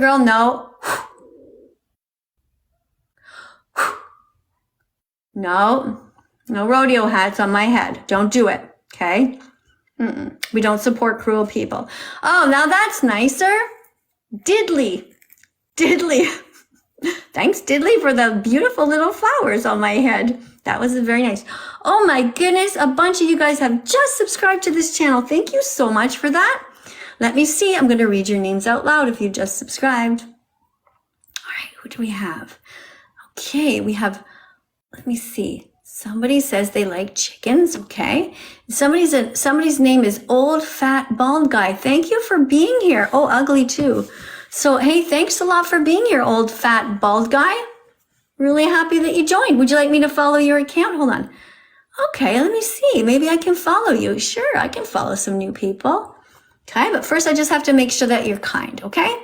girl, no. No rodeo hats on my head. Don't do it, okay? We don't support cruel people. Oh, now that's nicer. Diddley. Thanks, Diddley, for the beautiful little flowers on my head. That was very nice. Oh my goodness, a bunch of you guys have just subscribed to this channel. Thank you so much for that. Let me see. I'm going to read your names out loud if you just subscribed. All right, who do we have? Okay, we have, let me see. Somebody says they like chickens. Okay. Somebody's name is Old Fat Bald Guy. Thank you for being here. Oh, ugly too. So, hey, thanks a lot for being here, Old Fat Bald Guy. Really happy that you joined. Would you like me to follow your account? Hold on. Okay, let me see. Maybe I can follow you. Sure, I can follow some new people. Okay, but first I just have to make sure that you're kind, okay?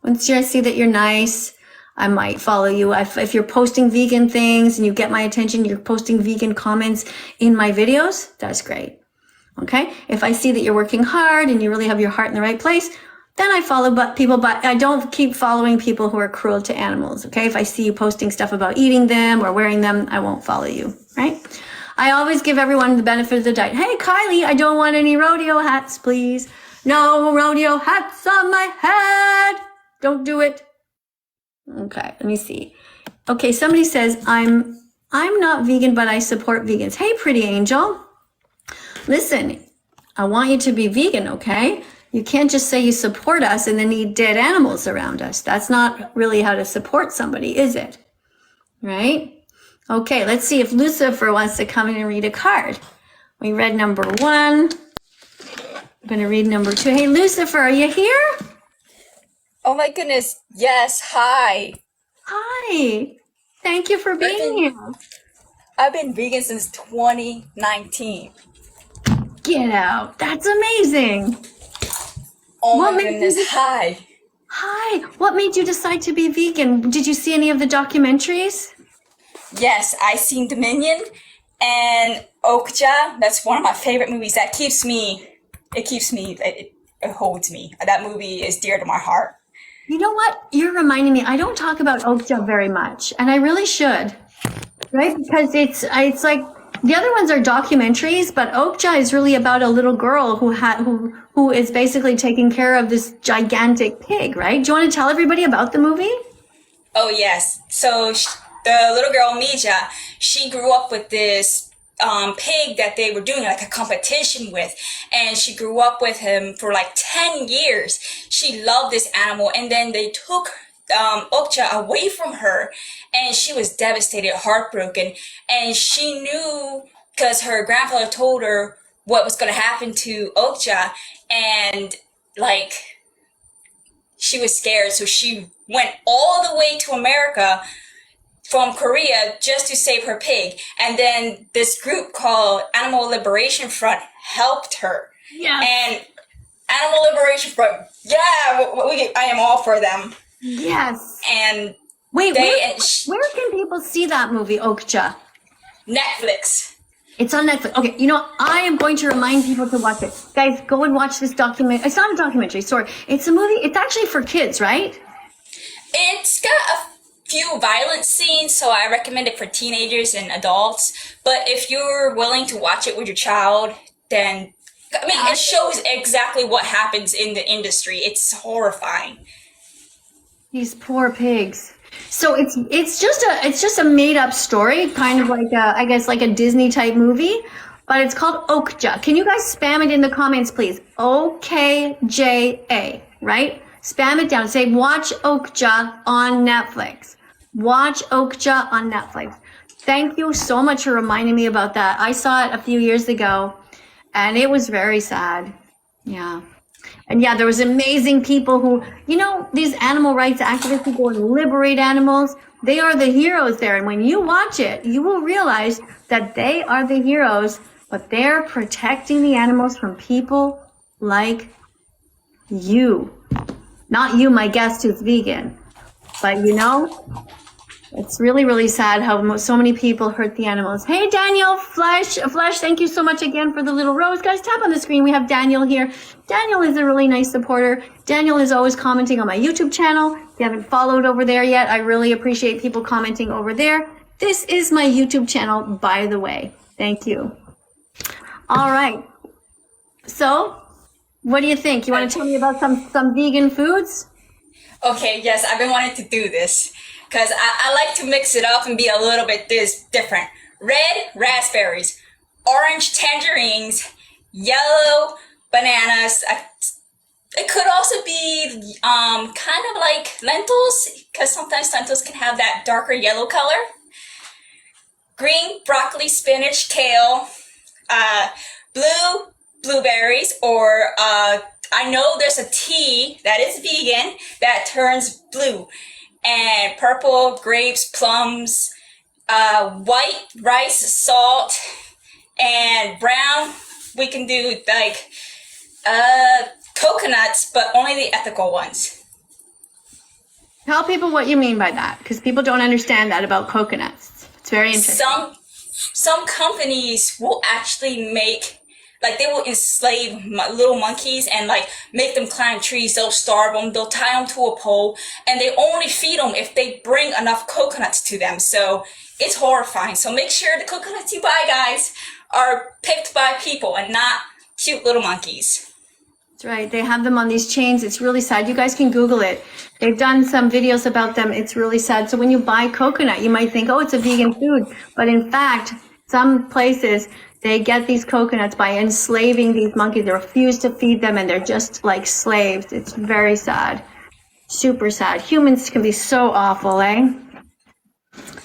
Once I see that you're nice, I might follow you. If you're posting vegan things and you get my attention, you're posting vegan comments in my videos, that's great. Okay? If I see that you're working hard and you really have your heart in the right place, then I follow people, but I don't keep following people who are cruel to animals. Okay? If I see you posting stuff about eating them or wearing them, I won't follow you, right? I always give everyone the benefit of the doubt. Hey, Kylie, I don't want any rodeo hats, please. No rodeo hats on my head. Don't do it. Okay, let me see. Okay, somebody says, I'm not vegan, but I support vegans. Hey, pretty angel. Listen, I want you to be vegan, okay? You can't just say you support us and then eat dead animals around us. That's not really how to support somebody, is it? Right? Okay, let's see if Lucifer wants to come in and read a card. We read number 1. I'm going to read number 2. Hey, Lucifer, are you here? Oh my goodness, yes, hi. Hi. Thank you for being here. I've been vegan since 2019. Get out. That's amazing. Oh my goodness, hi. Hi. What made you decide to be vegan? Did you see any of the documentaries? Yes, I seen Dominion and Okja. That's one of my favorite movies. It holds me. That movie is dear to my heart. You know what? You're reminding me. I don't talk about Okja very much, and I really should, right? Because it's like the other ones are documentaries, but Okja is really about a little girl who is basically taking care of this gigantic pig, right? Do you want to tell everybody about the movie? Oh yes. So the little girl Mija, she grew up with this pig that they were doing like a competition with, and she grew up with him for like 10 years. She loved this animal, and then they took Okja away from her, and she was devastated, heartbroken, and she knew because her grandfather told her what was going to happen to Okja, and like she was scared, so she went all the way to America from Korea just to save her pig. And then this group called Animal Liberation Front helped her. Yeah. And Animal Liberation Front, yeah, I am all for them. Yes. And wait, where can people see that movie, Okja? Netflix. It's on Netflix. Okay, you know, I am going to remind people to watch it. Guys, go and watch this documentary. It's not a documentary, sorry. It's a movie. It's actually for kids, right? It's got a few violent scenes, so I recommend it for teenagers and adults. But if you're willing to watch it with your child, then I mean, it shows exactly what happens in the industry. It's horrifying. These poor pigs. So it's just a made up story, kind of like I guess like a Disney type movie, but it's called Okja. Can you guys spam it in the comments, please? OKJA, right? Spam it down. Say watch Okja on Netflix. Watch Okja on Netflix. Thank you so much for reminding me about that. I saw it a few years ago, and it was very sad. Yeah. And yeah, there was amazing people who, you know, these animal rights activists who go and liberate animals. They are the heroes there. And when you watch it, you will realize that they are the heroes, but they're protecting the animals from people like you. Not you, my guest who's vegan, but you know, It's really, really sad how so many people hurt the animals. Hey, Daniel, Flesh, thank you so much again for the little rose. Guys, tap on the screen. We have Daniel here. Daniel is a really nice supporter. Daniel is always commenting on my YouTube channel. If you haven't followed over there yet, I really appreciate people commenting over there. This is my YouTube channel, by the way. Thank you. All right. So, what do you think? You want to tell me about some vegan foods? Okay, yes, I've been wanting to do this because I like to mix it up and be a little bit different. Red raspberries, orange tangerines, yellow bananas. It could also be kind of like lentils because sometimes lentils can have that darker yellow color. Green broccoli, spinach, kale, blueberries, or I know there's a tea that is vegan that turns blue, and purple grapes, plums, white rice, salt, and brown. We can do like coconuts, but only the ethical ones. Tell people what you mean by that, because people don't understand that about coconuts. It's very interesting. Some companies will actually make, like, they will enslave little monkeys and like make them climb trees. They'll starve them. They'll tie them to a pole, and they only feed them if they bring enough coconuts to them. So it's horrifying. So make sure the coconuts you buy, guys, are picked by people and not cute little monkeys. That's right. They have them on these chains. It's really sad. You guys can Google it. They've done some videos about them. It's really sad. So when you buy coconut, you might think, oh, it's a vegan food. But in fact, some places, they get these coconuts by enslaving these monkeys. They refuse to feed them, and they're just like slaves. It's very sad. Super sad. Humans can be so awful, eh? All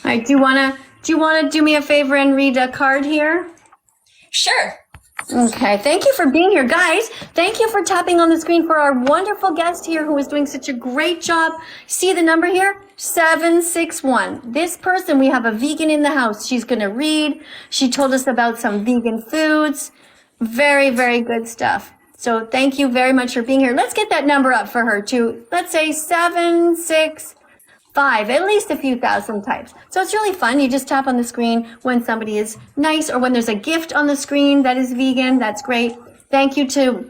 right. Do you want to do me a favor and read a card here? Sure. Okay, thank you for being here, guys. Thank you for tapping on the screen for our wonderful guest here who is doing such a great job. See the number here? 761. This person, we have a vegan in the house. She's going to read. She told us about some vegan foods. Very, very good stuff. So thank you very much for being here. Let's get that number up for her to, let's say 765, at least a few thousand types. So it's really fun. You just tap on the screen when somebody is nice or when there's a gift on the screen that is vegan. That's great. Thank you to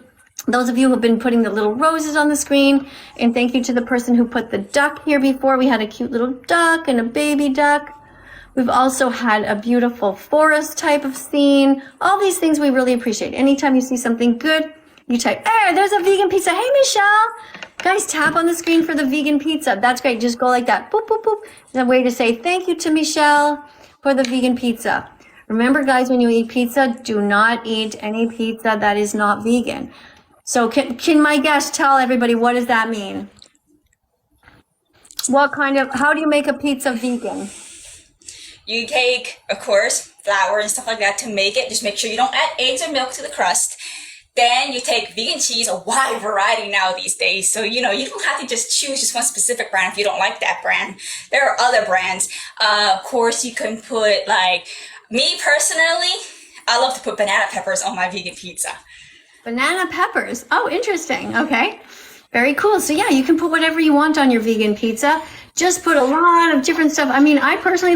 those of you who have been putting the little roses on the screen. And thank you to the person who put the duck here before. We had a cute little duck and a baby duck. We've also had a beautiful forest type of scene. All these things we really appreciate. Anytime you see something good, you type, hey, there's a vegan pizza. Hey, Michelle. Guys, tap on the screen for the vegan pizza. That's great. Just go like that. Boop, boop, boop. It's a way to say thank you to Michelle for the vegan pizza. Remember, guys, when you eat pizza, do not eat any pizza that is not vegan. So can my guest tell everybody, what does that mean? How do you make a pizza vegan? You take, of course, flour and stuff like that to make it. Just make sure you don't add eggs or milk to the crust. Then you take vegan cheese, a wide variety now these days. So, you don't have to just choose just one specific brand if you don't like that brand. There are other brands. Of course, you can put, like, me personally, I love to put banana peppers on my vegan pizza. Banana peppers. Oh, interesting. Okay. Very cool. So yeah, you can put whatever you want on your vegan pizza. Just put a lot of different stuff. I mean, I personally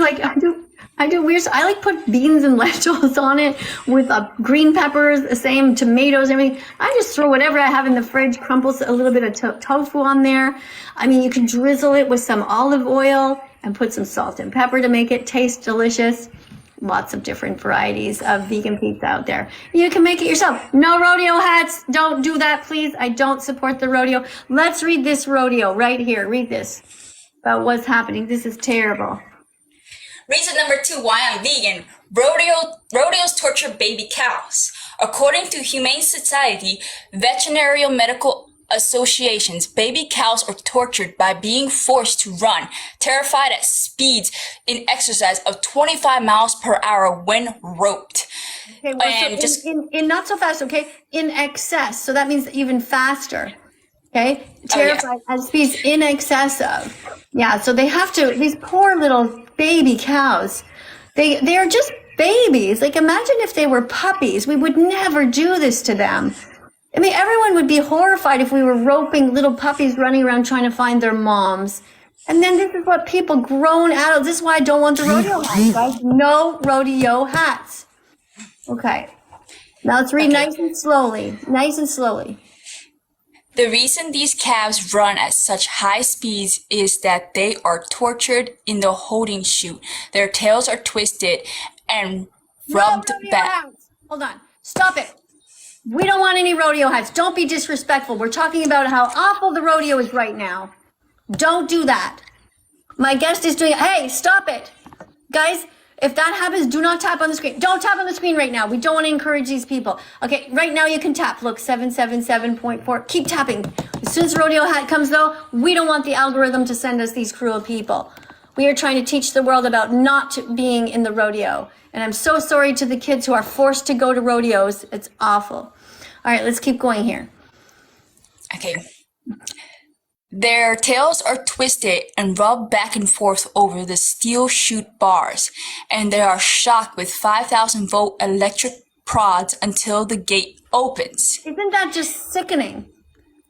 I do weird. I like put beans and lentils on it with green peppers, the same tomatoes, everything. I just throw whatever I have in the fridge, crumples a little bit of tofu on there. I mean, you can drizzle it with some olive oil and put some salt and pepper to make it taste delicious. Lots of different varieties of vegan pizza out there. You can make it yourself. No rodeo hats. Don't do that, please. I don't support the rodeo. Let's read this rodeo right here. Read this about what's happening. This is terrible. Reason number 2 why I'm vegan. Rodeos torture baby cows. According to Humane Society, veterinary medical associations, baby cows are tortured by being forced to run, terrified at speeds in exercise of 25 miles per hour when roped. Okay, well, and so in not so fast, okay? In excess. So that means even faster. Okay? Terrified at speeds in excess of. Yeah, so they have to, these poor little baby cows, they are just babies. Like, imagine if they were puppies. We would never do this to them. I mean, everyone would be horrified if we were roping little puppies running around trying to find their moms. And then this is what people, grown adults, this is why I don't want the rodeo hats, guys. No rodeo hats. Okay. Now let's read nice and slowly. Nice and slowly. The reason these calves run at such high speeds is that they are tortured in the holding chute. Their tails are twisted and rubbed No rodeo back. hats. Hold on. Stop it. We don't want any rodeo hats. Don't be disrespectful. We're talking about how awful the rodeo is right now. Don't do that. My guest is doing, hey, stop it. Guys, if that happens, do not tap on the screen. Don't tap on the screen right now. We don't want to encourage these people. Okay, right now you can tap. Look, 777.4. Keep tapping. As soon as the rodeo hat comes, though, we don't want the algorithm to send us these cruel people. We are trying to teach the world about not being in the rodeo. And I'm so sorry to the kids who are forced to go to rodeos. It's awful. All right, let's keep going here. Okay. Their tails are twisted and rubbed back and forth over the steel chute bars, and they are shocked with 5,000-volt electric prods until the gate opens. Isn't that just sickening?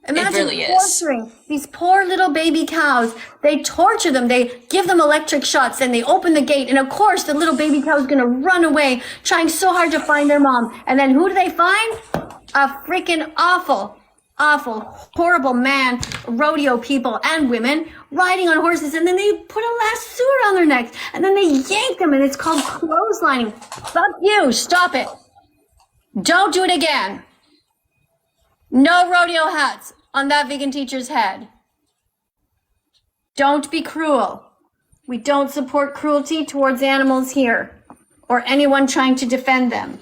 Imagine really is. torturing these poor little baby cows. They torture them. They give them electric shots. Then they open the gate. And of course, the little baby cow is going to run away, trying so hard to find their mom. And then who do they find? A freaking awful, horrible man, rodeo people and women riding on horses. And then they put a lasso around their necks. And then they yank them. And it's called clotheslining. Fuck you. Stop it. Don't do it again. No rodeo hats on that vegan teacher's head. Don't be cruel. We don't support cruelty towards animals here or anyone trying to defend them.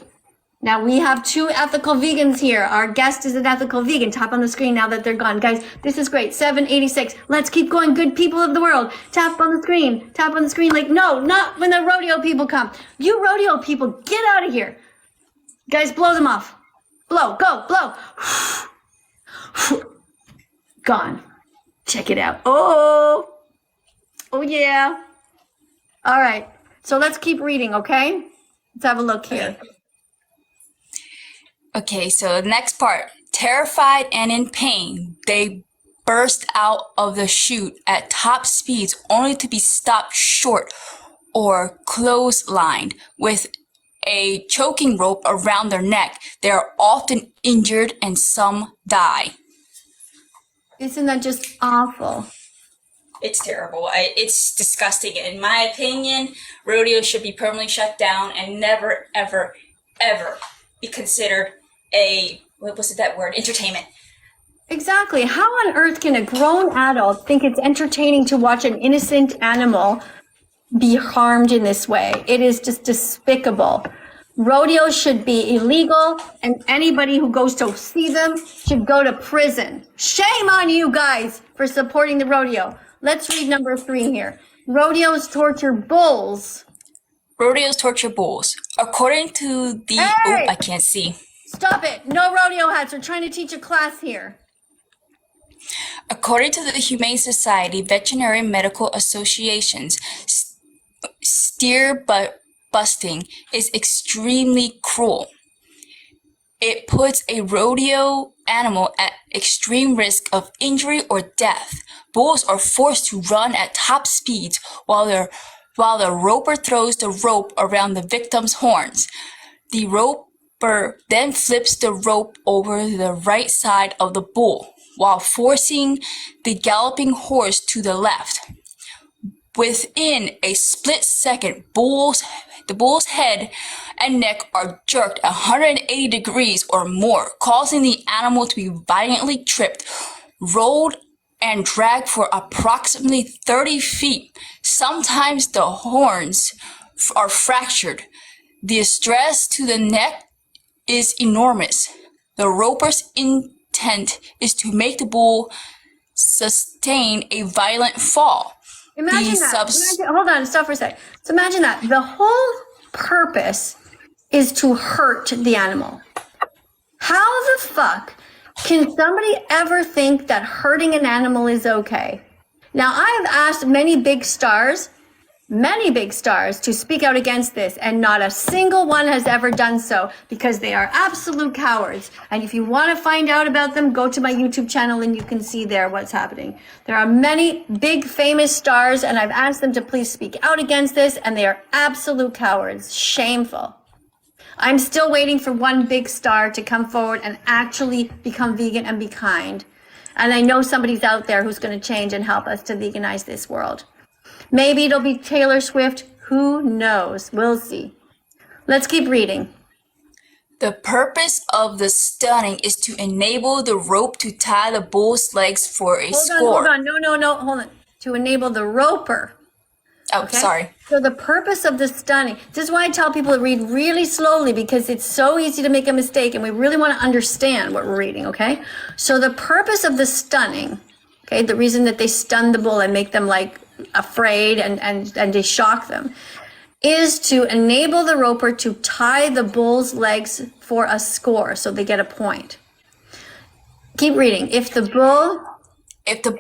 Now we have 2 ethical vegans here. Our guest is an ethical vegan. Tap on the screen now that they're gone. Guys, this is great. 786. Let's keep going. Good people of the world. Tap on the screen. Tap on the screen. Like, no, not when the rodeo people come. You rodeo people, get out of here. Guys, blow them off. Blow, go, blow. Gone. Check it out. Oh yeah. All right. So let's keep reading, okay? Let's have a look here. Okay, so the next part. Terrified and in pain, they burst out of the chute at top speeds only to be stopped short or clotheslined with a choking rope around their neck. They are often injured and some die. Isn't that just awful? It's terrible. It's disgusting. In my opinion, rodeo should be permanently shut down and never, ever, ever be considered entertainment. Exactly. How on earth can a grown adult think it's entertaining to watch an innocent animal be harmed in this way? It is just despicable. Rodeos should be illegal, and anybody who goes to see them should go to prison. Shame on you guys for supporting the rodeo. Let's read number 3 here. Rodeos torture bulls. Rodeos torture bulls. According to the... Hey! Oh, I can't see. Stop it. No rodeo hats. We're trying to teach a class here. According to the Humane Society, Veterinary Medical Associations, steer busting is extremely cruel. It puts a rodeo animal at extreme risk of injury or death. Bulls are forced to run at top speeds while the roper throws the rope around the victim's horns. The roper then flips the rope over the right side of the bull while forcing the galloping horse to the left. Within a split second, the bull's head and neck are jerked 180 degrees or more, causing the animal to be violently tripped, rolled, and dragged for approximately 30 feet. Sometimes the horns are fractured. The stress to the neck is enormous. The roper's intent is to make the bull sustain a violent fall. Imagine that. Hold on, stop for a sec. So imagine that. The whole purpose is to hurt the animal. How the fuck can somebody ever think that hurting an animal is okay? Now, I have asked many big stars many big stars to speak out against this, and not a single one has ever done so because they are absolute cowards. And if you want to find out about them, go to my YouTube channel and you can see there what's happening. There are many big famous stars, and I've asked them to please speak out against this, and they are absolute cowards. Shameful. I'm still waiting for one big star to come forward and actually become vegan and be kind. And I know somebody's out there who's going to change and help us to veganize this world. Maybe it'll be Taylor Swift. Who knows? We'll see. Let's keep reading. The purpose of the stunning is to enable the rope to tie the bull's legs for a score. Hold on. No. Hold on. To enable the roper. Oh, Okay? sorry. So the purpose of the stunning, this is why I tell people to read really slowly, because it's so easy to make a mistake and we really want to understand what we're reading, okay? So the purpose of the stunning, okay, the reason that they stun the bull and make them like afraid and they shock them, is to enable the roper to tie the bull's legs for a score so they get a point. Keep reading. If the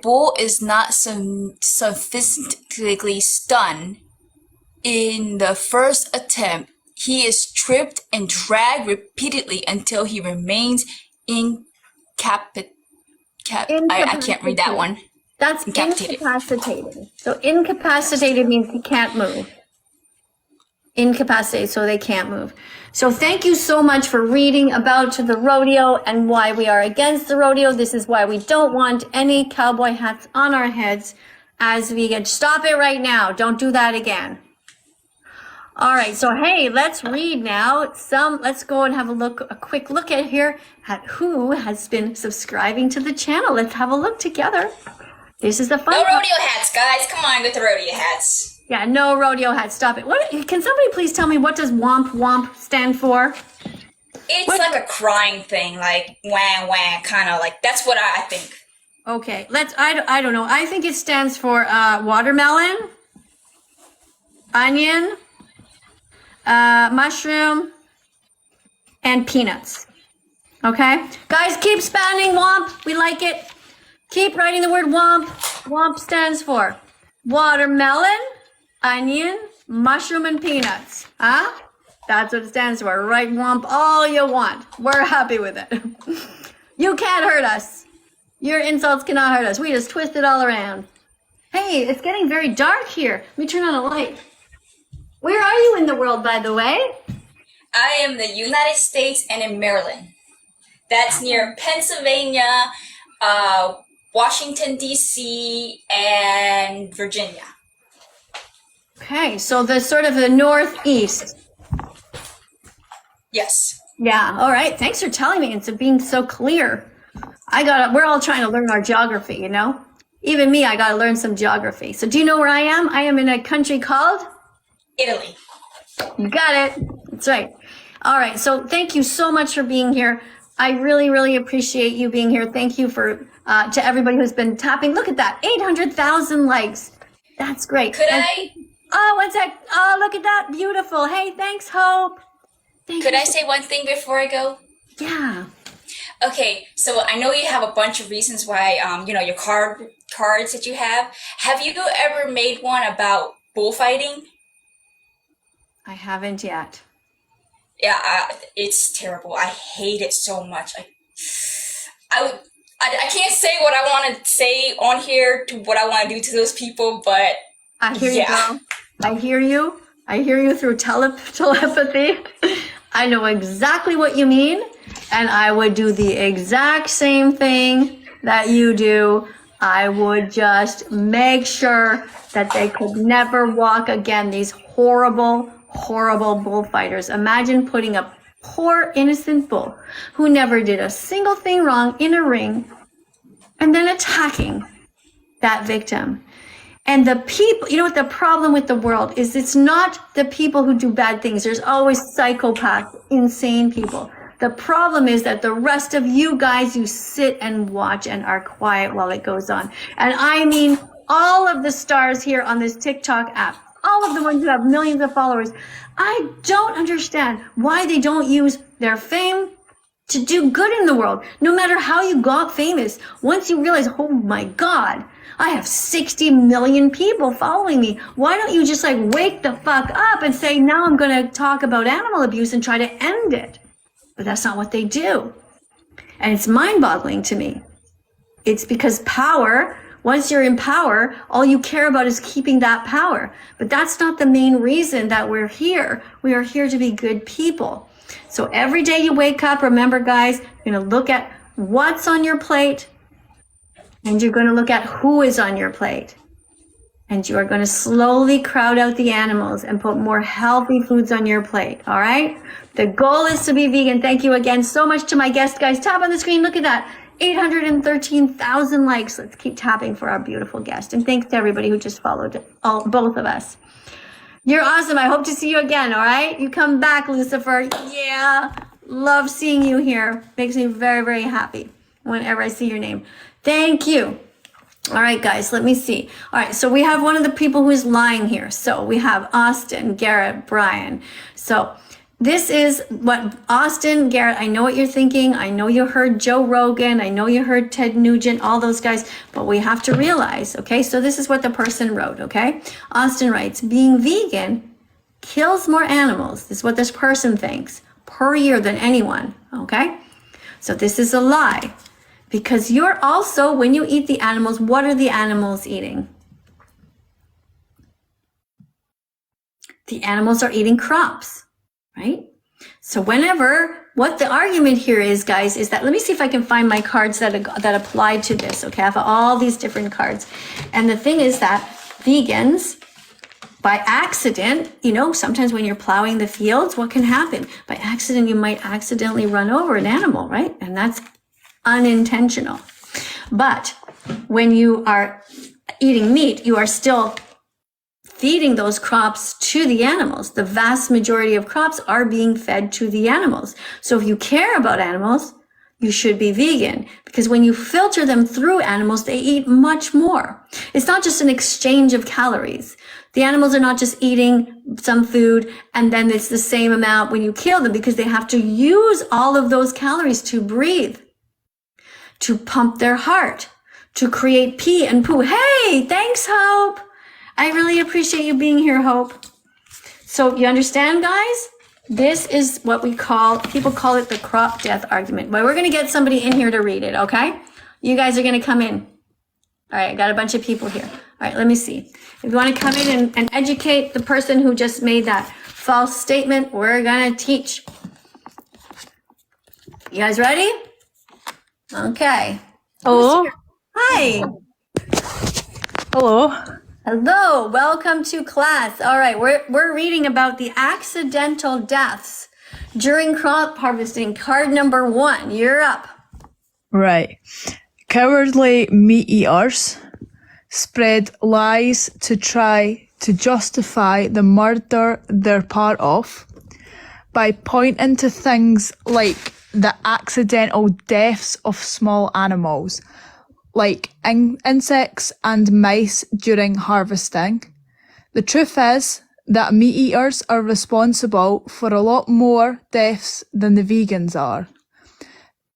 bull is not sophisticatedly stunned in the first attempt, he is tripped and dragged repeatedly until he remains incapacitated. I can't read that one. That's incapacitated. So incapacitated means he can't move. Incapacitated, so they can't move. So thank you so much for reading about the rodeo and why we are against the rodeo. This is why we don't want any cowboy hats on our heads as vegan. Stop it right now. Don't do that again. All right, so hey, let's read now. Let's go and have a quick look at here at who has been subscribing to the channel. Let's have a look together. This is the fun. No rodeo hats, guys. Come on with the rodeo hats. Yeah, no rodeo hat. Stop it. What? Can somebody please tell me, what does womp womp stand for? It's like a crying thing, like wah wah, kind of like, that's what I think. Okay, I don't know. I think it stands for watermelon, onion, mushroom, and peanuts. Okay? Guys, keep spamming womp. We like it. Keep writing the word womp. Womp stands for watermelon, onion, mushroom, and peanuts. Huh? That's what it stands for. Write womp all you want. We're happy with it. You can't hurt us. Your insults cannot hurt us. We just twist it all around. Hey, it's getting very dark here. Let me turn on a light. Where are you in the world, by the way? I am in the United States and in Maryland. That's near Pennsylvania, Washington, D.C., and Virginia. Okay, so the sort of the northeast. Yes. Yeah, all right. Thanks for telling me and for being so clear. We're all trying to learn our geography, you know? Even me, I got to learn some geography. So do you know where I am? I am in a country called? Italy. You got it. That's right. All right. So thank you so much for being here. I really, really appreciate you being here. Thank you to everybody who's been tapping. Look at that. 800,000 likes. That's great. Oh, one sec. Oh, look at that. Beautiful. Hey, thanks, Hope. Could I say one thing before I go? Yeah. Okay, so I know you have a bunch of reasons why, your cards that you have. Have you ever made one about bullfighting? I haven't yet. Yeah, it's terrible. I hate it so much. I can't say what I want to say on here to what I want to do to those people, but I hear you, girl. I hear you. I hear you through telepathy. I know exactly what you mean, and I would do the exact same thing that you do. I would just make sure that they could never walk again, these horrible, horrible bullfighters. Imagine putting a poor innocent bull who never did a single thing wrong in a ring and then attacking that victim. And the people, you know what the problem with the world is? It's not the people who do bad things. There's always psychopaths, insane people. The problem is that the rest of you guys, you sit and watch and are quiet while it goes on. And I mean, all of the stars here on this TikTok app, all of the ones who have millions of followers, I don't understand why they don't use their fame to do good in the world. No matter how you got famous, once you realize, oh my God, I have 60 million people following me. Why don't you just like wake the fuck up and say, now I'm going to talk about animal abuse and try to end it? But that's not what they do. And it's mind-boggling to me. It's because power, once you're in power, all you care about is keeping that power. But that's not the main reason that we're here. We are here to be good people. So every day you wake up, remember guys, you're going to look at what's on your plate, and you're going to look at who is on your plate. And you are going to slowly crowd out the animals and put more healthy foods on your plate. All right? The goal is to be vegan. Thank you again so much to my guest, guys. Tap on the screen. Look at that. 813,000 likes. Let's keep tapping for our beautiful guest. And thanks to everybody who just followed both of us. You're awesome. I hope to see you again. All right? You come back, Lucifer. Yeah. Love seeing you here. Makes me very, very happy whenever I see your name. Thank you. All right, guys, let me see. All right, so we have one of the people who is lying here. So we have Austin, Garrett, Brian. So this is what Austin, Garrett, I know what you're thinking. I know you heard Joe Rogan. I know you heard Ted Nugent, all those guys, but we have to realize, okay? So this is what the person wrote, okay? Austin writes, being vegan kills more animals. This is what this person thinks per year than anyone, okay? So this is a lie. Because you're also, when you eat the animals, what are the animals eating? The animals are eating crops, right? So what the argument here is, guys, is that, let me see if I can find my cards that apply to this, okay? I have all these different cards. And the thing is that vegans, by accident, sometimes when you're plowing the fields, what can happen? By accident, you might accidentally run over an animal, right? And that's unintentional. But when you are eating meat, you are still feeding those crops to the animals. The vast majority of crops are being fed to the animals. So if you care about animals, you should be vegan, because when you filter them through animals, they eat much more. It's not just an exchange of calories. The animals are not just eating some food and then it's the same amount when you kill them, because they have to use all of those calories to breathe, to pump their heart, to create pee and poo. Hey, thanks, Hope. I really appreciate you being here, Hope. So you understand, guys? This is what people call it the crop death argument. But we're going to get somebody in here to read it, okay? You guys are going to come in. All right, I got a bunch of people here. All right, let me see. If you want to come in and educate the person who just made that false statement, we're going to teach. You guys ready? Okay. Hello. Hi. Hello. Hello. Welcome to class. All right. We're reading about the accidental deaths during crop harvesting. Card number 1. You're up. Right. Cowardly meat eaters spread lies to try to justify the murder they're part of by pointing to things like the accidental deaths of small animals, like insects and mice during harvesting. The truth is that meat eaters are responsible for a lot more deaths than the vegans are.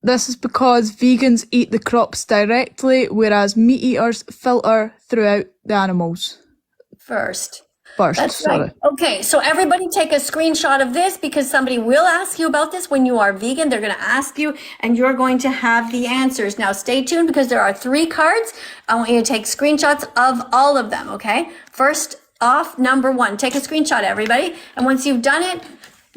This is because vegans eat the crops directly, whereas meat eaters filter throughout the animals. First. That's sorry. Right. Okay, so everybody take a screenshot of this, because somebody will ask you about this when you are vegan. They're going to ask you and you're going to have the answers. Now stay tuned, because there are 3 cards. I want you to take screenshots of all of them, okay? First off, number 1, take a screenshot, everybody. And once you've done it,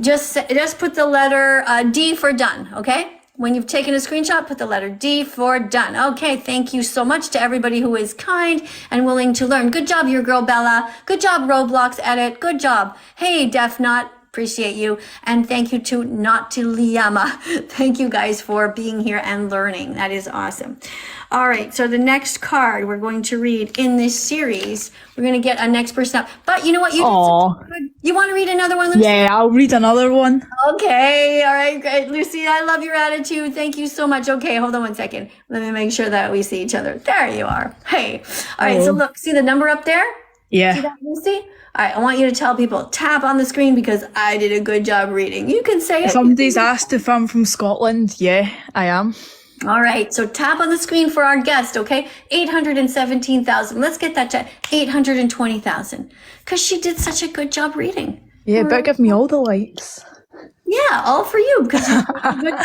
just put the letter D for done, okay? When you've taken a screenshot, put the letter D for done. Okay, thank you so much to everybody who is kind and willing to learn. Good job, your girl Bella. Good job, Roblox Edit. Good job. Hey, Defnut. Appreciate you. And thank you to Not to Liyama. Thank you guys for being here and learning. That is awesome. All right, so the next card we're going to read in this series, we're going to get a next person up. But you know what? You want to read another one, Lucy? Yeah, I'll read another one. Okay, all right, great. Lucy, I love your attitude. Thank you so much. Okay, hold on one second. Let me make sure that we see each other. There you are. Hey. All right, so look, see the number up there? Yeah. See that, Lucy? All right, I want you to tell people, tap on the screen, because I did a good job reading. You can say it. Somebody's asked if I'm from Scotland. Yeah, I am. All right, so tap on the screen for our guest, okay? 817,000. Let's get that to 820,000 because she did such a good job reading. Yeah, but give me all the likes. Yeah, all for you because you're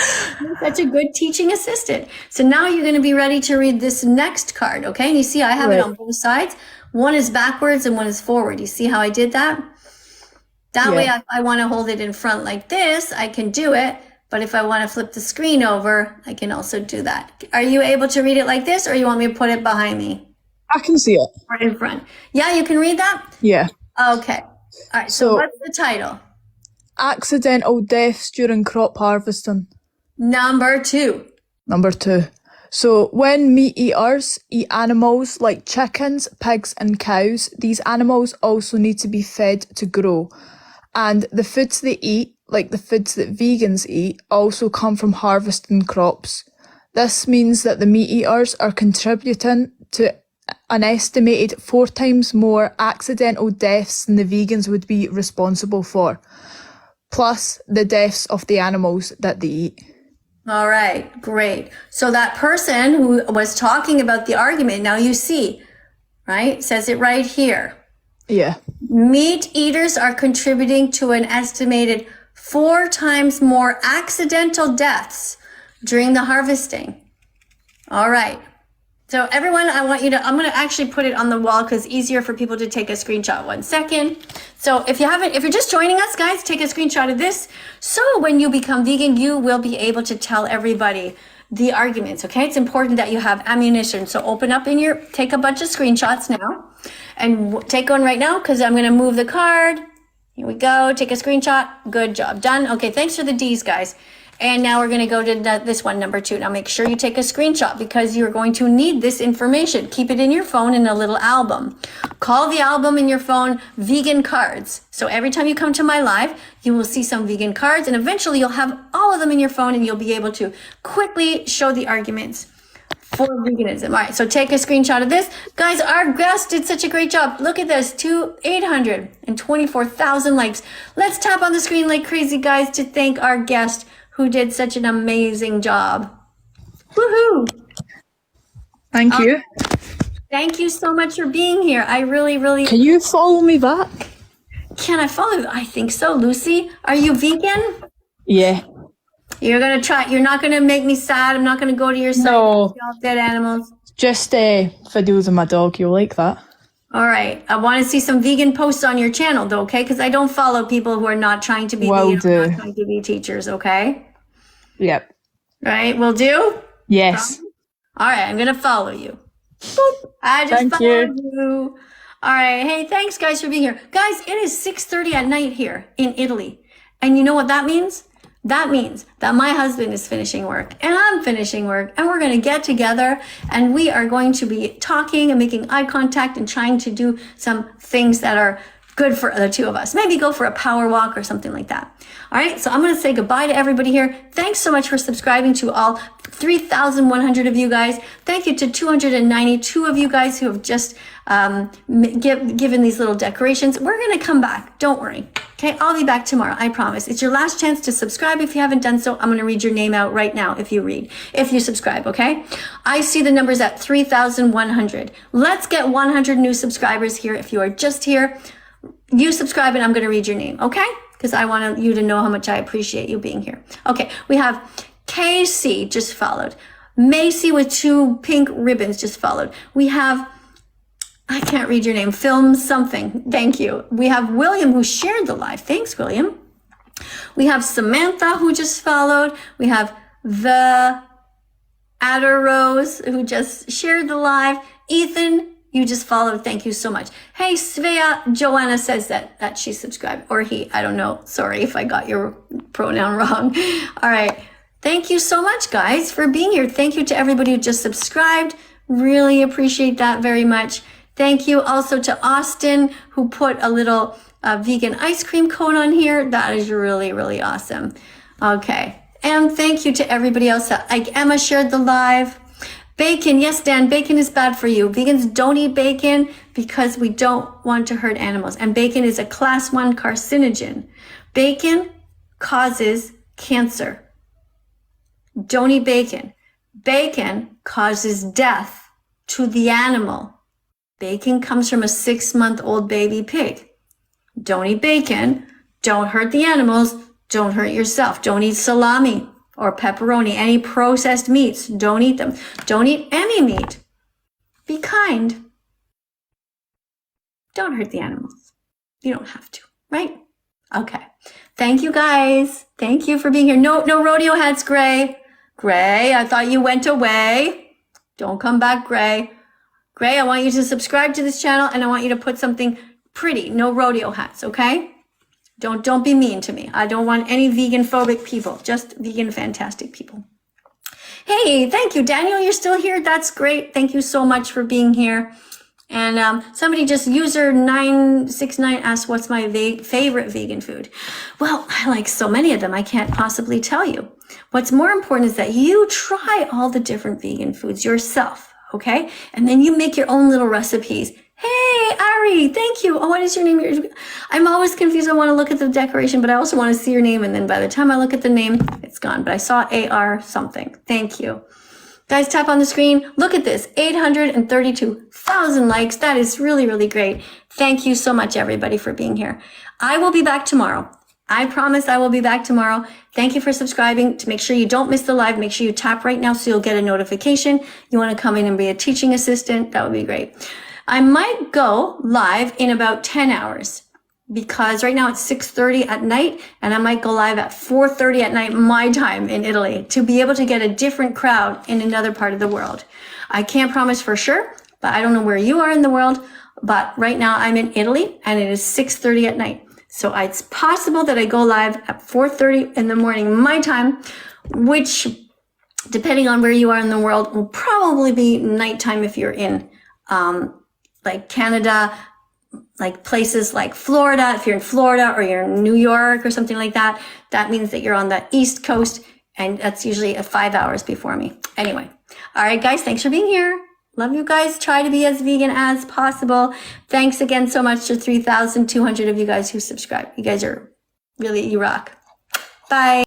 such a good teaching assistant. So now you're going to be ready to read this next card, okay? And you see I have it on both sides. One is backwards and one is forward. You see how I did that? That way, if I want to hold it in front like this, I can do it. But if I want to flip the screen over, I can also do that. Are you able to read it like this or you want me to put it behind me? I can see it. Or in front? Yeah, you can read that? Yeah. Okay. All right, so what's the title? Accidental deaths during crop harvesting. Number 2. Number 2. So when meat eaters eat animals like chickens, pigs and cows, these animals also need to be fed to grow. And the foods they eat, like the foods that vegans eat, also come from harvesting crops. This means that the meat eaters are contributing to an estimated 4 times more accidental deaths than the vegans would be responsible for, plus the deaths of the animals that they eat. All right, great. So that person who was talking about the argument, now you see, right? Says it right here. Yeah. Meat eaters are contributing to an estimated 4 times more accidental deaths during the harvesting. All right. So everyone, I'm going to actually put it on the wall because it's easier for people to take a screenshot. 1 second. So if you're just joining us, guys, take a screenshot of this. So when you become vegan, you will be able to tell everybody the arguments, okay? It's important that you have ammunition. So take a bunch of screenshots now and take one right now because I'm going to move the card. Here we go. Take a screenshot. Good job. Done. Okay, thanks for the D's, guys. And now we're going to go to this one, number 2. Now make sure you take a screenshot because you're going to need this information. Keep it in your phone in a little album. Call the album in your phone Vegan Cards. So every time you come to my live, you will see some vegan cards and eventually you'll have all of them in your phone and you'll be able to quickly show the arguments for veganism. All right, so take a screenshot of this. Guys, our guest did such a great job. Look at this, 824,000 likes. Let's tap on the screen like crazy, guys, to thank our guest who did such an amazing job. Woohoo! Thank you. Thank you so much for being here. I really... Can you follow me back? Can I follow you? I think so. Lucy, are you vegan? Yeah. You're not gonna make me sad. I'm not gonna go to your site. No. Dead animals. Just videos of my dog. You'll like that. All right. I want to see some vegan posts on your channel, though, okay? Because I don't follow people who are not trying to be vegan, or not trying to be teachers, okay? Yep. Right? Will do? Yes. All right. I'm gonna follow you. Boop. I just followed you. All right. Hey, thanks, guys, for being here. Guys, it is 6:30 at night here in Italy. And you know what that means? That means that my husband is finishing work and I'm finishing work and we're going to get together and we are going to be talking and making eye contact and trying to do some things that are good for the 2 of us. Maybe go for a power walk or something like that. All right. So I'm going to say goodbye to everybody here. Thanks so much for subscribing to all 3,100 of you guys. Thank you to 292 of you guys who have just given these little decorations. We're going to come back. Don't worry. Okay, I'll be back tomorrow. I promise. It's your last chance to subscribe. If you haven't done so, I'm going to read your name out right now if you subscribe, okay? I see the numbers at 3,100. Let's get 100 new subscribers here. If you are just here, you subscribe and I'm going to read your name, okay? Because I want you to know how much I appreciate you being here. Okay, we have KC just followed. Macy with 2 pink ribbons just followed. We have, I can't read your name, Film Something. Thank you. We have William who shared the live. Thanks, William. We have Samantha who just followed. We have the Adder Rose who just shared the live. Ethan, you just followed. Thank you so much. Hey, Svea, Joanna says that she subscribed, or he, I don't know. Sorry if I got your pronoun wrong. All right. Thank you so much, guys, for being here. Thank you to everybody who just subscribed. Really appreciate that very much. Thank you also to Austin, who put a little vegan ice cream cone on here. That is really, really awesome. Okay. And thank you to everybody else. Like Emma shared the live. Bacon. Yes, Dan, bacon is bad for you. Vegans don't eat bacon because we don't want to hurt animals. And bacon is a class 1 carcinogen. Bacon causes cancer. Don't eat bacon. Bacon causes death to the animal. Bacon comes from a 6-month-old baby pig. Don't eat bacon. Don't hurt the animals. Don't hurt yourself. Don't eat salami or pepperoni, any processed meats. Don't eat them. Don't eat any meat. Be kind. Don't hurt the animals. You don't have to, right? Okay. Thank you guys. Thank you for being here. No rodeo hats, Gray. Gray, I thought you went away. Don't come back, Gray. Gray, I want you to subscribe to this channel and I want you to put something pretty. No rodeo hats, okay? Don't be mean to me. I don't want any vegan phobic people, just vegan fantastic people. Hey, thank you, Daniel. You're still here. That's great. Thank you so much for being here. And somebody just user 969 asked, what's my favorite vegan food? Well, I like so many of them. I can't possibly tell you. What's more important is that you try all the different vegan foods yourself. Okay. And then you make your own little recipes. Hey, Ari, thank you. Oh, what is your name? I'm always confused. I want to look at the decoration, but I also want to see your name. And then by the time I look at the name, it's gone. But I saw AR something. Thank you. Guys, tap on the screen. Look at this. 832,000 likes. That is really, really great. Thank you so much, everybody, for being here. I will be back tomorrow. I promise I will be back tomorrow. Thank you for subscribing. To make sure you don't miss the live, make sure you tap right now so you'll get a notification. You want to come in and be a teaching assistant? That would be great. I might go live in about 10 hours because right now it's 6:30 at night and I might go live at 4:30 at night, my time in Italy, to be able to get a different crowd in another part of the world. I can't promise for sure, but I don't know where you are in the world. But right now I'm in Italy and it is 6:30 at night. So it's possible that I go live at 4:30 in the morning, my time, which, depending on where you are in the world, will probably be nighttime if you're in like Canada, like places like Florida. If you're in Florida or you're in New York or something like that, that means that you're on the East Coast, and that's usually 5 hours before me. Anyway, all right, guys, thanks for being here. Love you guys. Try to be as vegan as possible. Thanks again so much to 3,200 of you guys who subscribe. You guys are really, you rock. Bye.